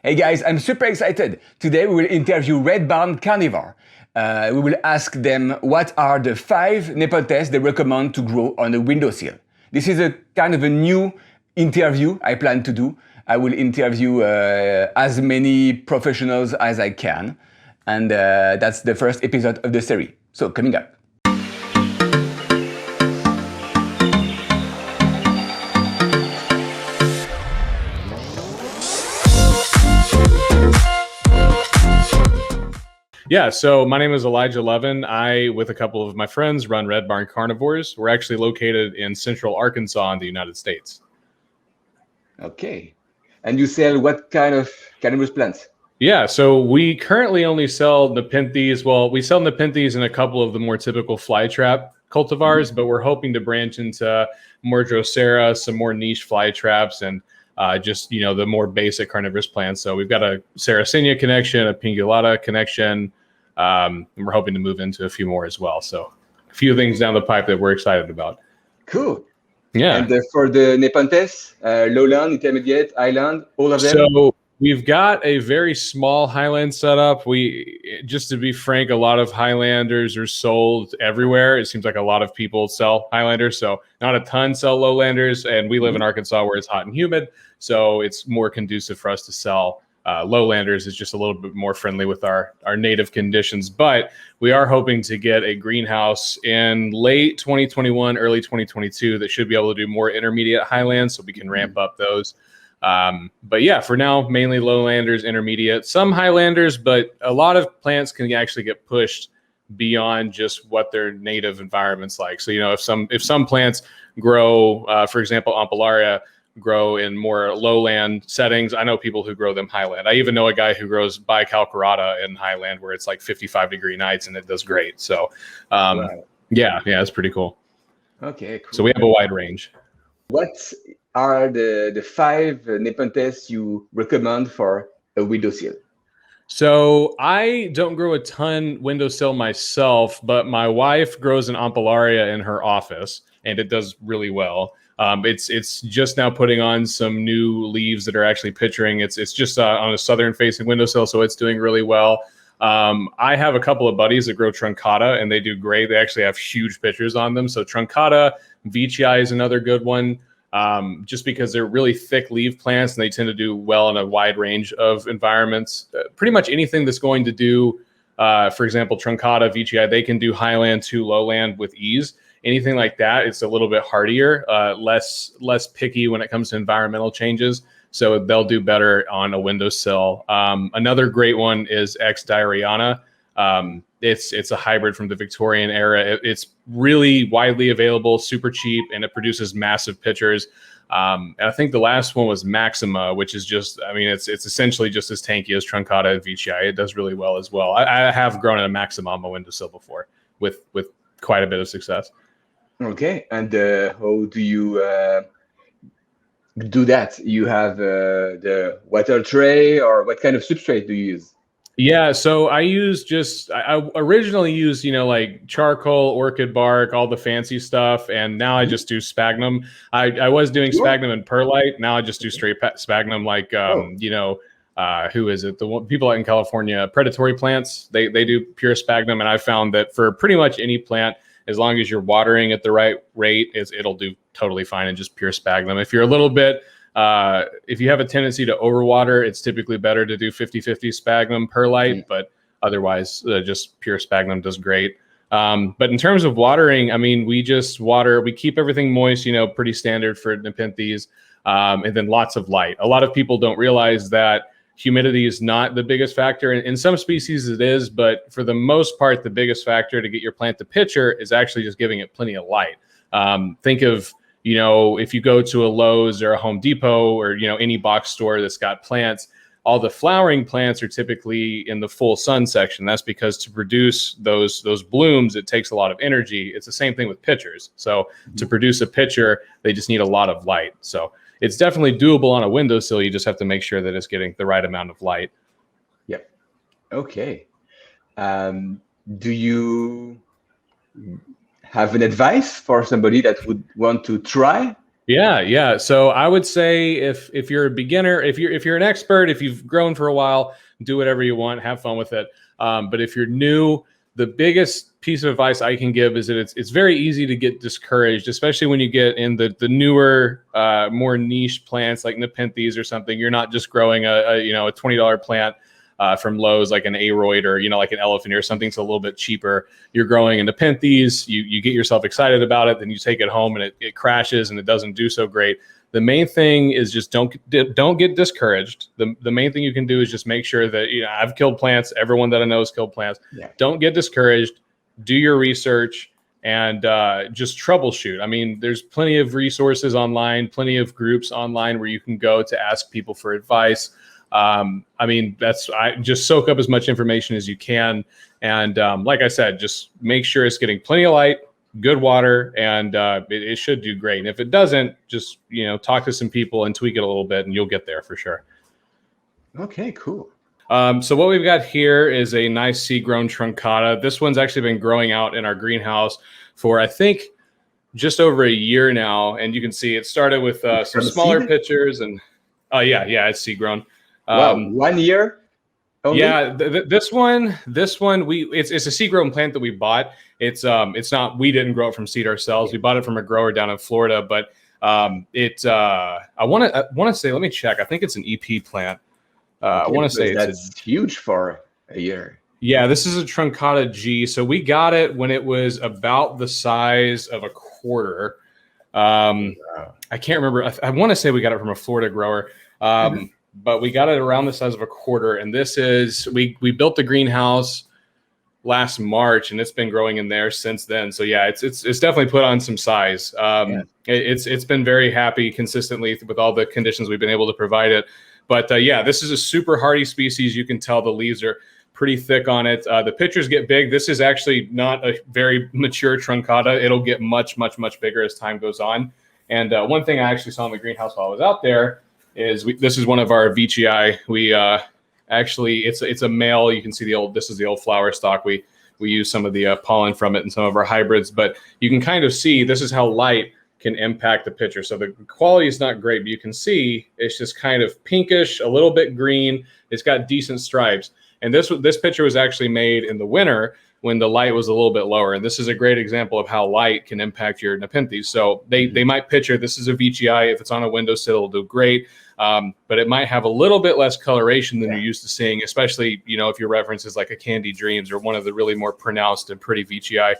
Hey guys, I'm super excited. Today we will interview Red Barn Carnivore. We will ask them what are the 5 Nepenthes they recommend to grow on a windowsill. This is a kind of a new interview I plan to do. I will interview as many professionals as I can. And that's the first episode of the series. So coming up. Yeah, so my name is Elijah Levin. I, with a couple of my friends, run Red Barn Carnivores. We're actually located in central Arkansas in the United States. Okay. And you sell what kind of carnivorous plants? Yeah, so we currently only sell Nepenthes. Well, we sell Nepenthes in a couple of the more typical flytrap cultivars, but we're hoping to branch into more Drosera, some more niche flytraps, and just, the more basic carnivorous plants. So we've got a Sarracenia connection, a Pingulata connection, and we're hoping to move into a few more as well. So a few things down the pipe that we're excited about. Cool. Yeah. And for the Nepenthes, lowland, intermediate, highland, all of them? So we've got a very small highland setup. Just to be frank, a lot of Highlanders are sold everywhere. It seems like a lot of people sell Highlanders, so not a ton sell lowlanders. And we live in Arkansas where it's hot and humid, so it's more conducive for us to sell lowlanders. It's just a little bit more friendly with our native conditions. But we are hoping to get a greenhouse in late 2021, early 2022 that should be able to do more intermediate highlands, so we can ramp up those. But yeah, for now, mainly lowlanders, intermediate, some highlanders, but a lot of plants can actually get pushed beyond just what their native environment's like. So, if some plants grow, for example, ampullaria grow in more lowland settings, I know people who grow them highland. I even know a guy who grows bicalcarata in highland where it's like 55-degree nights and it does great. So, Wow. yeah, it's pretty cool. Okay, cool. So we have a wide range. What are the 5 Nepenthes you recommend for a windowsill? So I don't grow a ton windowsill myself, but my wife grows an ampullaria in her office, and it does really well. It's just now putting on some new leaves that are actually pitching. It's just on a southern facing windowsill, so it's doing really well. I have a couple of buddies that grow truncata, and they do great. They actually have huge pitchers on them. So truncata, veitchii is another good one. Just because they're really thick leaf plants and they tend to do well in a wide range of environments. Pretty much anything that's going to do, for example, truncata, veitchii, they can do highland to lowland with ease. Anything like that, it's a little bit hardier, less picky when it comes to environmental changes. So they'll do better on a windowsill. Another great one is dyeriana. It's a hybrid from the Victorian era. It's really widely available, super cheap, and it produces massive pitchers. And I think the last one was Maxima, which is it's essentially just as tanky as truncata and veitchii. It does really well as well. I have grown a Maxima on my windowsill before with quite a bit of success. Okay, and how do you do that? You have the water tray, or what kind of substrate do you use? Yeah, so I originally used, like charcoal, orchid bark, all the fancy stuff, and now I just do sphagnum. I was doing sphagnum and perlite. Now I just do straight sphagnum, like who is it? People out in California, predatory plants. They do pure sphagnum, and I found that for pretty much any plant, as long as you're watering at the right rate, it'll do totally fine in just pure sphagnum. If you're a little bit if you have a tendency to overwater, it's typically better to do 50-50 sphagnum perlite, but otherwise just pure sphagnum does great. But in terms of watering, we just water, we keep everything moist, pretty standard for Nepenthes, and then lots of light. A lot of people don't realize that humidity is not the biggest factor. In some species it is, but for the most part, the biggest factor to get your plant to pitcher is actually just giving it plenty of light. Think of, if you go to a Lowe's or a Home Depot or, any box store that's got plants, all the flowering plants are typically in the full sun section. That's because to produce those blooms, it takes a lot of energy. It's the same thing with pitchers. So to produce a pitcher, they just need a lot of light. So it's definitely doable on a windowsill. You just have to make sure that it's getting the right amount of light. Yep. Okay. Do you have an advice for somebody that would want to try Yeah. So I would say if you're a beginner, if you're an expert, if you've grown for a while, do whatever you want, have fun with it. But if you're new, the biggest piece of advice I can give is that it's very easy to get discouraged, especially when you get in the newer, more niche plants like Nepenthes or something. You're not just growing a $20 plant from Lowe's, like an aroid or like an elephant or something. It's a little bit cheaper. You're growing in Nepenthes, you get yourself excited about it, then you take it home and it crashes and it doesn't do so great. The main thing is just don't get discouraged. The main thing you can do is just make sure that I've killed plants. Everyone that I know has killed plants. Yeah. Don't get discouraged. Do your research and just troubleshoot. I mean, there's plenty of resources online, plenty of groups online where you can go to ask people for advice. I mean, I just soak up as much information as you can. And like I said, just make sure it's getting plenty of light, good water, and it should do great. And if it doesn't, just, talk to some people and tweak it a little bit and you'll get there for sure. Okay, cool. So what we've got here is a nice seed-grown truncata. This one's actually been growing out in our greenhouse for, I think, just over a year now. And you can see it started with some smaller pitchers and it's seed-grown. Wow, 1 year only? Yeah, this one, it's a seed grown plant that we bought. It's not, we didn't grow it from seed ourselves. We bought it from a grower down in Florida, but I want to say, let me check. I think it's an EP plant. I want to say it's huge for a year. Yeah, this is a truncata G. So we got it when it was about the size of a quarter. Wow. I can't remember. I want to say we got it from a Florida grower. But we got it around the size of a quarter. And this is, we built the greenhouse last March and it's been growing in there since then. So yeah, it's definitely put on some size. It's been very happy consistently with all the conditions we've been able to provide it. But this is a super hardy species. You can tell the leaves are pretty thick on it. The pitchers get big. This is actually not a very mature truncata. It'll get much, much, much bigger as time goes on. And one thing I actually saw in the greenhouse while I was out there is this is one of our veitchii. We actually, it's a male. You can see this is the old flower stalk. We use some of the pollen from it in some of our hybrids, but you can kind of see this is how light can impact the pitcher. So the quality is not great, but you can see it's just kind of pinkish, a little bit green. It's got decent stripes. And this picture was actually made in the winter when the light was a little bit lower. And this is a great example of how light can impact your Nepenthes. So they might picture this is a veitchii. If it's on a windowsill, it'll do great. But it might have a little bit less coloration than you're used to seeing, especially, if your reference is like a Candy Dreams or one of the really more pronounced and pretty veitchii.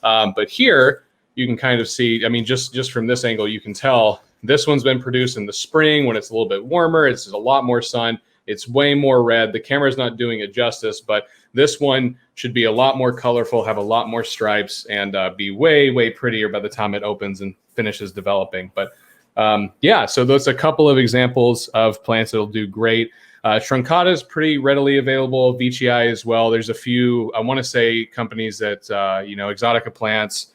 But here you can kind of see, I mean, just from this angle, you can tell this one's been produced in the spring when it's a little bit warmer. It's a lot more sun. It's way more red. The camera's not doing it justice, but this one should be a lot more colorful, have a lot more stripes, and be way, way prettier by the time it opens and finishes developing. But so those are a couple of examples of plants that'll do great. Truncata is pretty readily available. Veitchii as well. There's a few, I want to say, companies that, Exotica Plants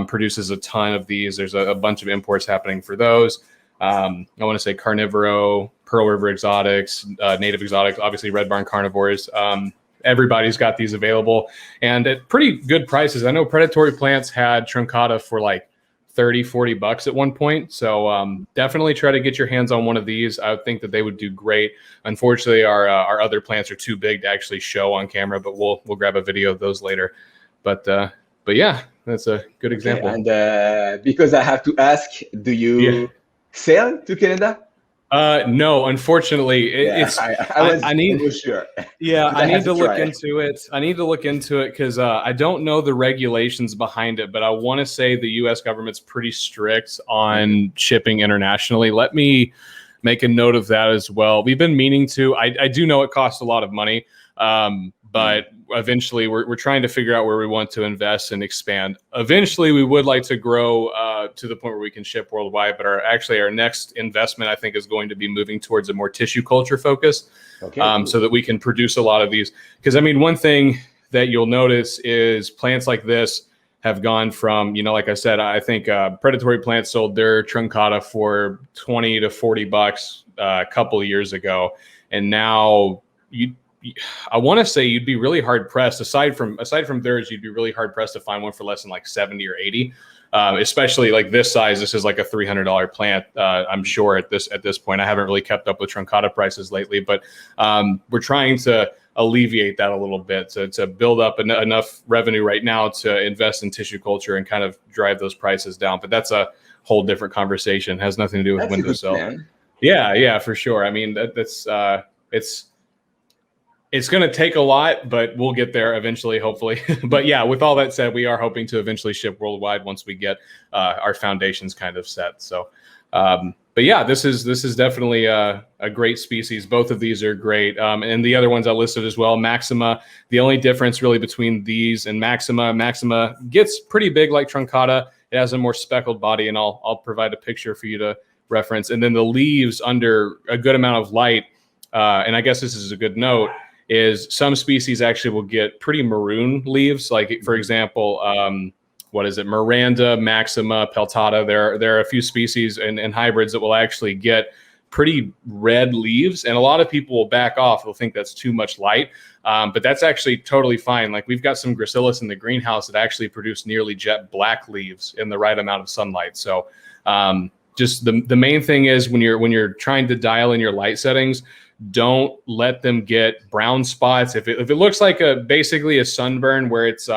produces a ton of these. There's a bunch of imports happening for those. I want to say Carnivores, Pearl River Exotics, Native Exotics, obviously Red Barn Carnivores. Everybody's got these available and at pretty good prices. I know predatory plants had truncata for like $30-$40 at one point. So definitely try to get your hands on one of these. I would think that they would do great. Unfortunately, our other plants are too big to actually show on camera, but we'll grab a video of those later. But yeah, that's a good example. Okay, and because I have to ask, do you sail to Canada? No, unfortunately, I need sure. Yeah, I need to look into it. I need to look into it because I don't know the regulations behind it, but I want to say the U.S. government's pretty strict on shipping internationally. Let me make a note of that as well. We've been meaning to. I do know it costs a lot of money, but eventually we're trying to figure out where we want to invest and expand. Eventually, we would like to grow to the point where we can ship worldwide, but our next investment, I think, is going to be moving towards a more tissue culture focus, so that we can produce a lot of these. Because, I mean, one thing that you'll notice is plants like this have gone from, like I said, I think predatory plants sold their truncata for $20 to $40 a couple of years ago. And now I want to say you'd be really hard pressed, aside from theirs, you'd be really hard pressed to find one for less than like 70 or 80. especially like this size. This is like a $300 plant. I'm sure at this point. I haven't really kept up with truncata prices lately, but we're trying to alleviate that a little bit to build up enough revenue right now to invest in tissue culture and kind of drive those prices down. But that's a whole different conversation. It has nothing to do with Windowsill. Yeah, for sure. I mean, it's going to take a lot, but we'll get there eventually, hopefully. But yeah, with all that said, we are hoping to eventually ship worldwide once we get our foundations kind of set. So, but yeah, this is definitely a great species. Both of these are great, and the other ones I listed as well. Maxima. The only difference really between these and Maxima gets pretty big like truncata. It has a more speckled body, and I'll provide a picture for you to reference. And then the leaves under a good amount of light, and I guess this is a good note, is some species actually will get pretty maroon leaves. Like for example, what is it? Miranda, Maxima, Peltata. There are a few species and hybrids that will actually get pretty red leaves, and a lot of people will back off. They'll think that's too much light, but that's actually totally fine. Like we've got some gracilis in the greenhouse that actually produce nearly jet black leaves in the right amount of sunlight. So just the main thing is when you're trying to dial in your light settings, don't let them get brown spots. If it looks like basically a sunburn where it's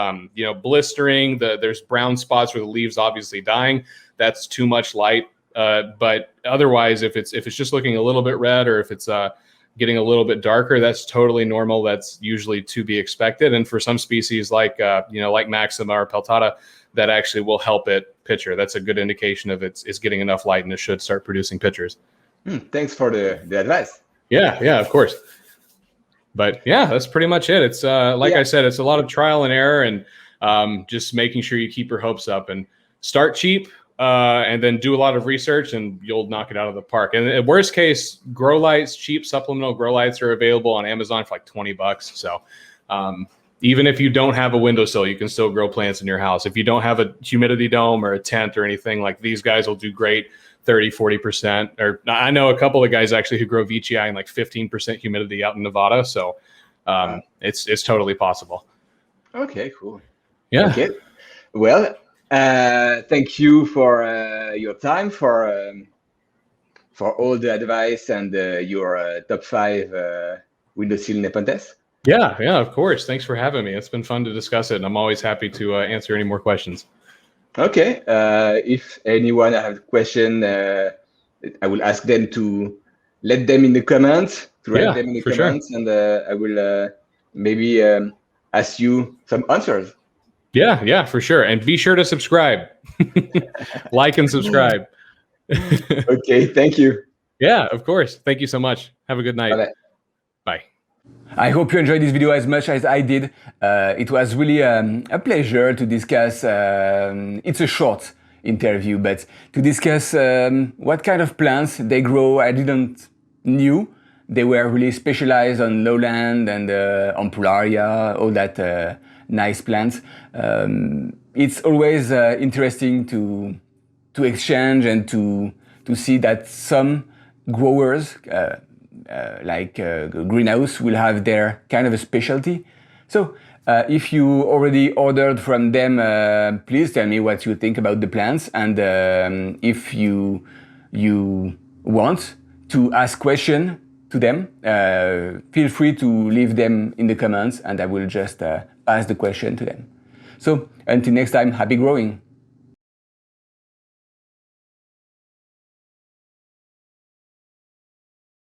blistering, there's brown spots where the leaves obviously dying, that's too much light. But otherwise, if it's just looking a little bit red, or if it's getting a little bit darker, that's totally normal. That's usually to be expected. And for some species like Maxima or Peltata, that actually will help it picture. That's a good indication of it's getting enough light, and it should start producing pictures. Thanks for the advice. Yeah, of course. But yeah, that's pretty much it. It's I said, it's a lot of trial and error, and just making sure you keep your hopes up and start cheap, and then do a lot of research, and you'll knock it out of the park. And in worst case, grow lights, cheap supplemental grow lights are available on Amazon for like $20. So even if you don't have a windowsill, you can still grow plants in your house. If you don't have a humidity dome or a tent or anything, like these guys will do great. 30-40%, or I know a couple of guys actually who grow veitchii in like 15% humidity out in Nevada. So it's totally possible. Okay, cool. Yeah. Okay. Well, thank you for your time, for all the advice and your top 5 Windowsill Nepenthes. Yeah, of course. Thanks for having me. It's been fun to discuss it, and I'm always happy to answer any more questions. Okay. If anyone has a question, I will ask them to let them in the comments, write them in the comments, sure. And I will maybe ask you some answers. Yeah, for sure. And be sure to subscribe. Like and subscribe. Okay, thank you. Yeah, of course. Thank you so much. Have a good night. Bye-bye. Bye. I hope you enjoyed this video as much as I did. It was really a pleasure to discuss, it's a short interview, but to discuss what kind of plants they grow. I didn't knew they were really specialized on lowland and ampullaria, all that nice plants. It's always interesting to exchange and to see that some growers like greenhouse will have their kind of a specialty. So if you already ordered from them, please tell me what you think about the plants, and if you want to ask questions to them, feel free to leave them in the comments, and I will just ask the question to them. So until next time, happy growing!